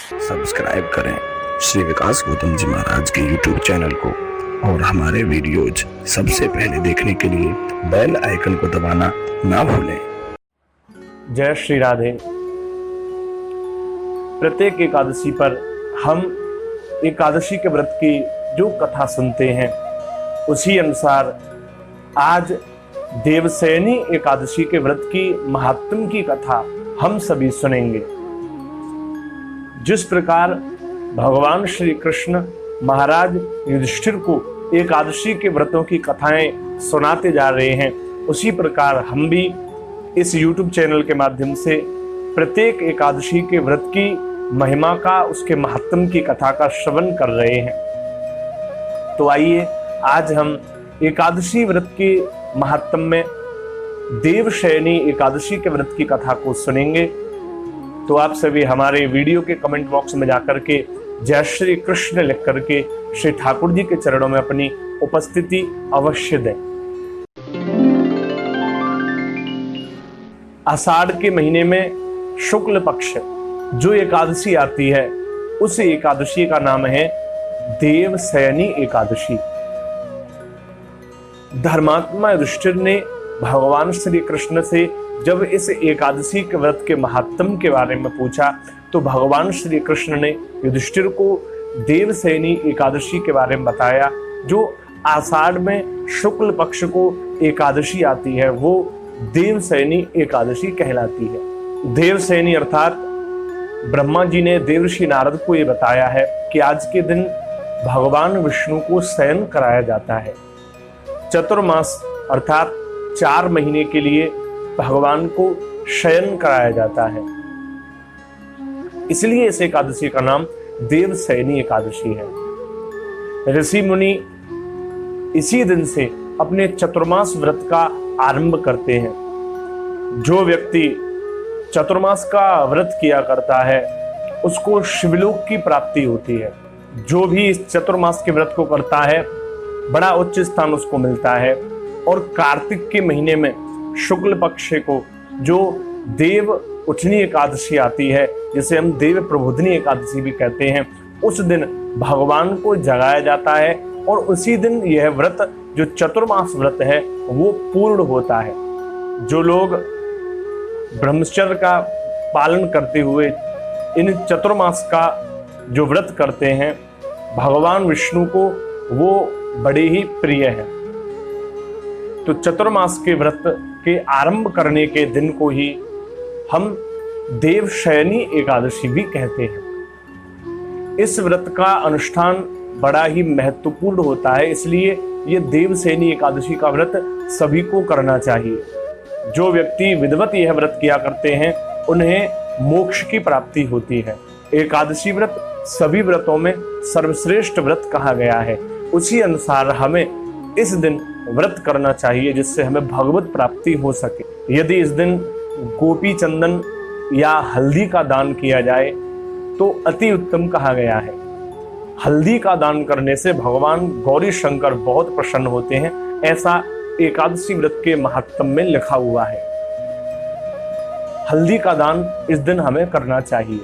Subscribe करें श्री विकास गौतम जी महाराज के YouTube channel को और हमारे वीडियोज सबसे पहले देखने के लिए बेल आइकन को दबाना ना भूलें। जय श्री राधे। प्रत्येक एकादशी पर हम एकादशी के व्रत की जो कथा सुनते हैं उसी अनुसार आज देवशयनी एकादशी के व्रत की महात्म की कथा हम सभी सुनेंगे। जिस प्रकार भगवान श्री कृष्ण महाराज युधिष्ठिर को एकादशी के व्रतों की कथाएं सुनाते जा रहे हैं, उसी प्रकार हम भी इस YouTube चैनल के माध्यम से प्रत्येक एकादशी के व्रत की महिमा का, उसके महात्म की कथा का श्रवण कर रहे हैं। तो आइए आज हम एकादशी व्रत के महात्म में देवशयनी एकादशी के व्रत की कथा को सुनेंगे। तो आप सभी हमारे वीडियो के कमेंट बॉक्स में जाकर के जय श्री कृष्ण लिख करके श्री ठाकुर जी के चरणों में अपनी उपस्थिति अवश्य दें। आषाढ़ के महीने में शुक्ल पक्ष जो एकादशी आती है उस एकादशी का नाम है देवशयनी एकादशी। धर्मात्मा युधिष्ठिर ने भगवान श्री कृष्ण से जब इस एकादशी के व्रत के महात्म के बारे में पूछा तो भगवान श्री कृष्ण ने युधिष्ठिर को देवशयनी एकादशी के बारे में बताया। जो आषाढ़ में शुक्ल पक्ष को एकादशी आती है वो देवशयनी एकादशी कहलाती है। देवशयनी अर्थात ब्रह्मा जी ने देवर्षि नारद को ये बताया है कि आज के दिन भगवान विष्णु को शयन कराया जाता है। चतुर्मास अर्थात 4 महीने के लिए भगवान को शयन कराया जाता है, इसलिए इस एकादशी का नाम देवशयनी एकादशी है। ऋषि मुनि इसी दिन से अपने चतुर्मास व्रत का आरंभ करते हैं। जो व्यक्ति चतुर्मास का व्रत किया करता है उसको शिवलोक की प्राप्ति होती है। जो भी इस चतुर्मास के व्रत को करता है बड़ा उच्च स्थान उसको मिलता है। और कार्तिक के महीने में शुक्ल पक्ष को जो देव उठनी एकादशी आती है, जिसे हम देव प्रबोधनी एकादशी भी कहते हैं, उस दिन भगवान को जगाया जाता है और उसी दिन यह व्रत जो चतुर्मास व्रत है वो पूर्ण होता है। जो लोग ब्रह्मचर्य का पालन करते हुए इन चतुर्मास का जो व्रत करते हैं भगवान विष्णु को वो बड़े ही प्रिय है। तो चतुर्मास के व्रत के आरंभ करने के दिन को ही हम देवशयनी एकादशी भी कहते हैं। इस व्रत का अनुष्ठान बड़ा ही महत्वपूर्ण होता है, इसलिए ये देवशयनी एकादशी का व्रत सभी को करना चाहिए। जो व्यक्ति विधिवत यह व्रत किया करते हैं उन्हें मोक्ष की प्राप्ति होती है। एकादशी व्रत सभी व्रतों में सर्वश्रेष्ठ व्रत कहा गया है, उसी अनुसार हमें इस दिन व्रत करना चाहिए जिससे हमें भगवत प्राप्ति हो सके। यदि इस दिन गोपी चंदन या हल्दी का दान किया जाए तो अति उत्तम कहा गया है। हल्दी का दान करने से भगवान गौरी शंकर बहुत प्रसन्न होते हैं, ऐसा एकादशी व्रत के महात्म में लिखा हुआ है। हल्दी का दान इस दिन हमें करना चाहिए।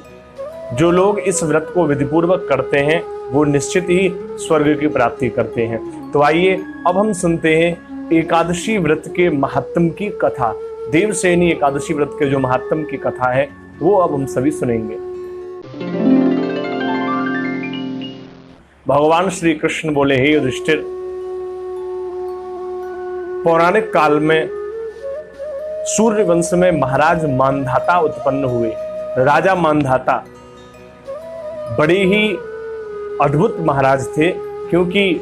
जो लोग इस व्रत को विधिपूर्वक करते हैं वो निश्चित ही स्वर्ग की प्राप्ति करते हैं। तो आइए अब हम सुनते हैं एकादशी व्रत के महात्म की कथा। देवशयनी एकादशी व्रत के जो महात्म की कथा है वो अब हम सभी सुनेंगे। भगवान श्री कृष्ण बोले, हे युधिष्ठिर, पौराणिक काल में सूर्य वंश में महाराज मांधाता उत्पन्न हुए। राजा मांधाता बड़े ही अद्भुत महाराज थे, क्योंकि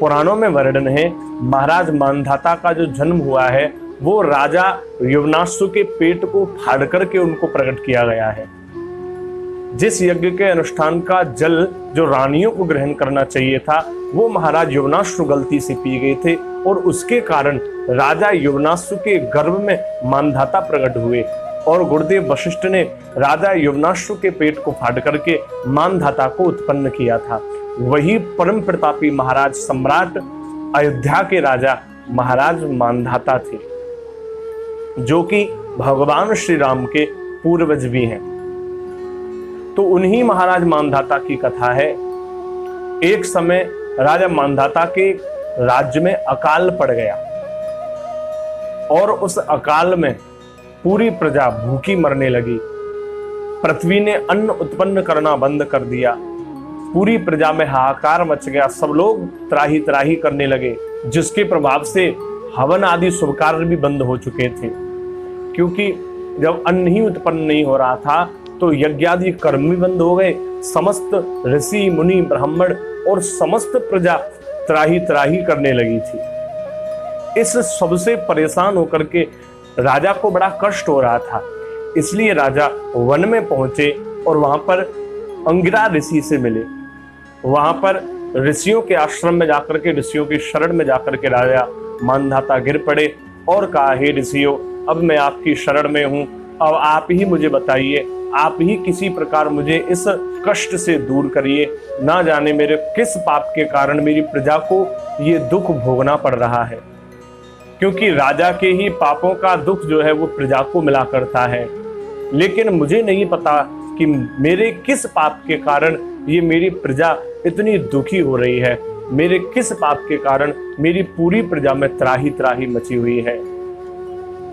पुराणों में वर्णन है महाराज मांधाता का जो जन्म हुआ है वो राजा यवनासु के पेट को फाड़ करके उनको प्रकट किया गया है। जिस यज्ञ के अनुष्ठान का जल जो रानियों को ग्रहण करना चाहिए था वो महाराज यवनासु गलती से पी गए थे और उसके कारण राजा यवनासु के गर्भ में मांधाता प्रकट हुए और गुरुदेव वशिष्ठ ने राजा यवनासु के पेट को फाड़ करके मांधाता को उत्पन्न किया था। वही परम प्रतापी महाराज सम्राट अयोध्या के राजा महाराज मांधाता थे, जो कि भगवान श्री राम के पूर्वज भी हैं। तो उन्हीं महाराज मांधाता की कथा है। एक समय राजा मांधाता के राज्य में अकाल पड़ गया और उस अकाल में पूरी प्रजा भूखी मरने लगी। पृथ्वी ने अन्न उत्पन्न करना बंद कर दिया। पूरी प्रजा में हाहाकार मच गया। सब लोग त्राही त्राही करने लगे, जिसके प्रभाव से हवन आदि शुभ कार्य भी बंद हो चुके थे। क्योंकि जब अन्न ही उत्पन्न नहीं हो रहा था तो यज्ञ आदि कर्म भी बंद हो गए। समस्त ऋषि मुनि ब्राह्मण और समस्त प्रजा त्राही त्राही करने लगी थी। इस सबसे परेशान होकर के राजा को बड़ा कष्ट हो रहा था। इसलिए राजा वन में पहुंचे और वहां पर अंगिरा ऋषि से मिले। वहां पर ऋषियों के आश्रम में जाकर के, ऋषियों की शरण में जाकर के राजा मांधाता गिर पड़े और कहा, हे ऋषियों, अब मैं आपकी शरण में हूं, अब आप ही मुझे बताइए, आप ही किसी प्रकार मुझे इस कष्ट से दूर करिए। ना जाने मेरे किस पाप के कारण मेरी प्रजा को ये दुख भोगना पड़ रहा है। क्योंकि राजा के ही पापों का दुख जो है वो प्रजा को मिला करता है, लेकिन मुझे नहीं पता कि मेरे किस पाप के कारण ये मेरी प्रजा इतनी दुखी हो रही है। मेरे किस पाप के कारण मेरी पूरी प्रजा में त्राही त्राही मची हुई है,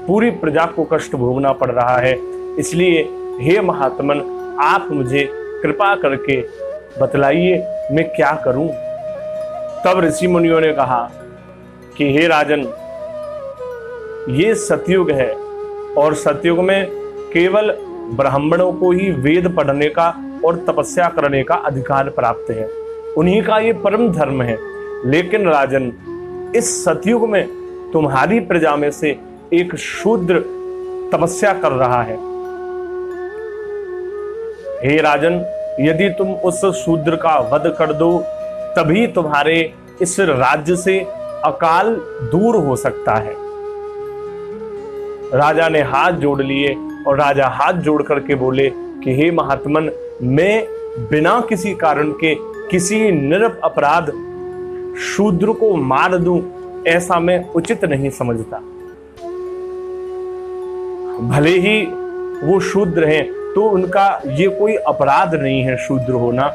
पूरी प्रजा को कष्ट भोगना पड़ रहा है। इसलिए हे महात्मन, आप मुझे कृपा करके बतलाइए मैं क्या करूं। तब ऋषि मुनियों ने कहा कि हे राजन, ये सतयुग है और सतयुग में केवल ब्राह्मणों को ही वेद पढ़ने का और तपस्या करने का अधिकार प्राप्त है, उन्हीं का ये परम धर्म है। लेकिन राजन, इस सतयुग में तुम्हारी प्रजा में से एक शूद्र तपस्या कर रहा है। हे राजन, यदि तुम उस शूद्र का वध कर दो तभी तुम्हारे इस राज्य से अकाल दूर हो सकता है। राजा ने हाथ जोड़ लिए और राजा हाथ जोड़ करके बोले कि हे महात्मन, मैं बिना किसी कारण के किसी निरप अपराध शूद्र को मार दूं, ऐसा मैं उचित नहीं समझता। भले ही वो शूद्र हैं तो उनका ये कोई अपराध नहीं है शूद्र होना,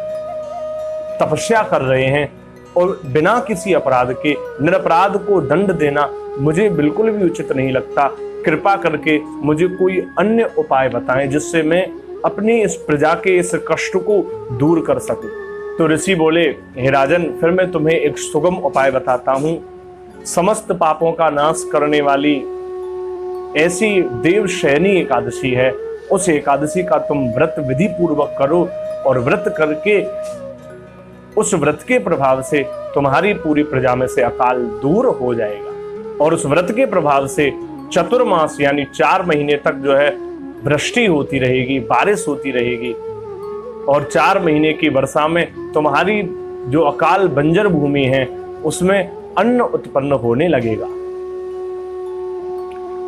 तपस्या कर रहे हैं और बिना किसी अपराध के निरपराध को दंड देना मुझे बिल्कुल भी उचित नहीं लगता। कृपा करके मुझे कोई अन्य उपाय बताएं जिससे मैं अपनी इस प्रजा के इस कष्ट को दूर कर सकूं। तो ऋषि बोले, हे राजन, फिर मैं तुम्हें एक सुगम उपाय बताता हूं। समस्त पापों का नाश करने वाली ऐसी देवशयनी एकादशी है, उस एकादशी का तुम व्रत विधि पूर्वक करो और व्रत करके उस व्रत के प्रभाव से तुम्हारी पूरी प्रजा में से अकाल दूर हो जाएगा। और उस व्रत के प्रभाव से चतुर्मास यानी 4 महीने तक जो है वृष्टि होती रहेगी, बारिश होती रहेगी और 4 महीने की वर्षा में तुम्हारी जो अकाल बंजर भूमि है उसमें अन्न उत्पन्न होने लगेगा।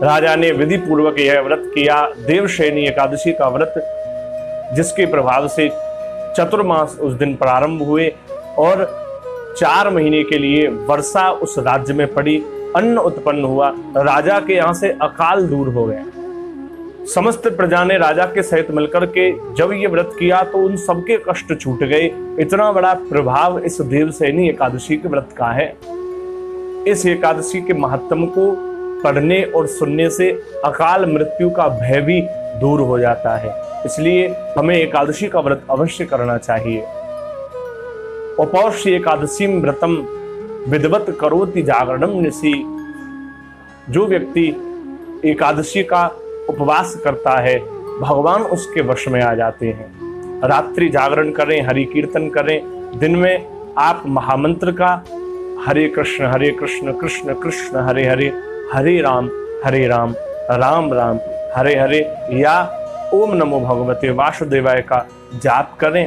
राजा ने विधि पूर्वक यह व्रत किया, देवशयनी एकादशी का व्रत, जिसके प्रभाव से चतुर्मास उस दिन प्रारंभ हुए और 4 महीने के लिए वर्षा उस राज्य में पड़ी, अन्न उत्पन्न हुआ, राजा के यहां से अकाल दूर हो गया। समस्त प्रजा ने राजा के सहित मिलकर के जब ये व्रत किया तो उन सबके कष्ट छूट गए। इतना बड़ा प्रभाव इस देवशयनी एकादशी के व्रत का है। इस एकादशी के महत्व को पढ़ने और सुनने से अकाल मृत्यु का भय भी दूर हो जाता है। इसलिए हमें एकादशी का व्रत अवश्य करना चाहिए। उपौष्य एकादशी व्रतम विदवत करोति जागरणम निशि। जो व्यक्ति एकादशी का उपवास करता है भगवान उसके वश में आ जाते हैं। रात्रि जागरण करें, हरि कीर्तन करें, दिन में आप महामंत्र का हरे कृष्ण कृष्ण कृष्ण हरे हरे, हरे राम राम राम हरे हरे या ओम नमो भगवते वासुदेवाय का जाप करें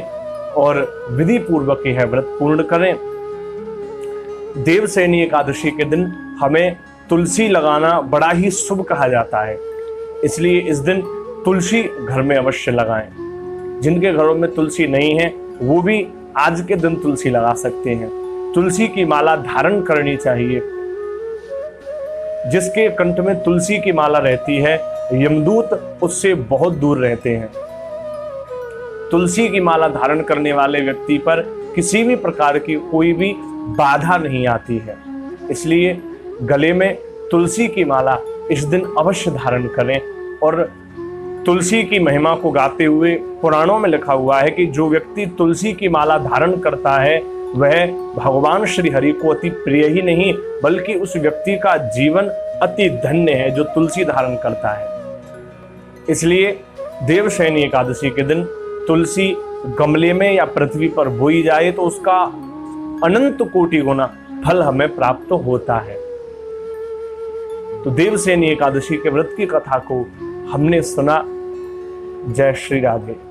और विधि पूर्वक यह व्रत पूर्ण करें। देवशयनी एकादशी के दिन हमें तुलसी लगाना बड़ा ही शुभ कहा जाता है, इसलिए इस दिन तुलसी घर में अवश्य लगाएं। जिनके घरों में तुलसी नहीं है वो भी आज के दिन तुलसी लगा सकते हैं। तुलसी की माला धारण करनी चाहिए। जिसके कंठ में तुलसी की माला रहती है यमदूत उससे बहुत दूर रहते हैं। तुलसी की माला धारण करने वाले व्यक्ति पर किसी भी प्रकार की कोई भी बाधा नहीं आती है। इसलिए गले में तुलसी की माला इस दिन अवश्य धारण करें। और तुलसी की महिमा को गाते हुए पुराणों में लिखा हुआ है कि जो व्यक्ति तुलसी की माला धारण करता है वह भगवान श्री हरि को अति प्रिय ही नहीं बल्कि उस व्यक्ति का जीवन अति धन्य है जो तुलसी धारण करता है। इसलिए देवशयनी एकादशी के दिन तुलसी गमले में या पृथ्वी पर बोई जाए तो उसका अनंत कोटि गुना फल हमें प्राप्त होता है। तो देवशयनी एकादशी के व्रत की कथा को हमने सुना। जय श्री राधे।